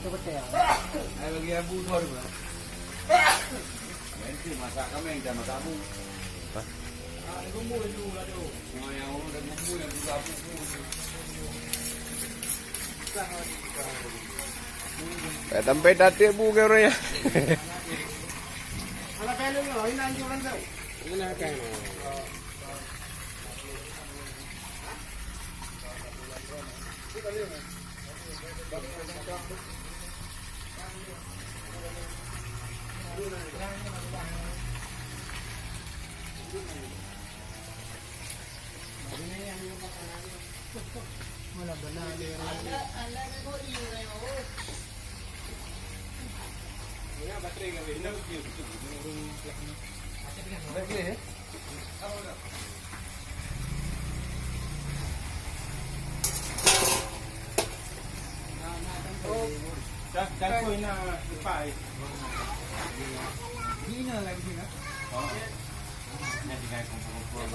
itu betul. Ay bagi abu thor ba. Nanti masak kami yang masak abu. Ah, gumbu itu lah tu. Semua yang orang dah gumbu yang juga abu. Sampai datik bu ke orang ya. Kalau kalau lo ini nanti orang tahu. Ini nak kan. Mana benar dia. Ya baterai kami ini nak kira tu. Baterai. Jangan kau ina lupa. Ini lagi ni nak. Oh. Nanti kau kumpul.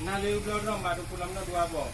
Nah, lepas dua orang baru pulang nak dua bom.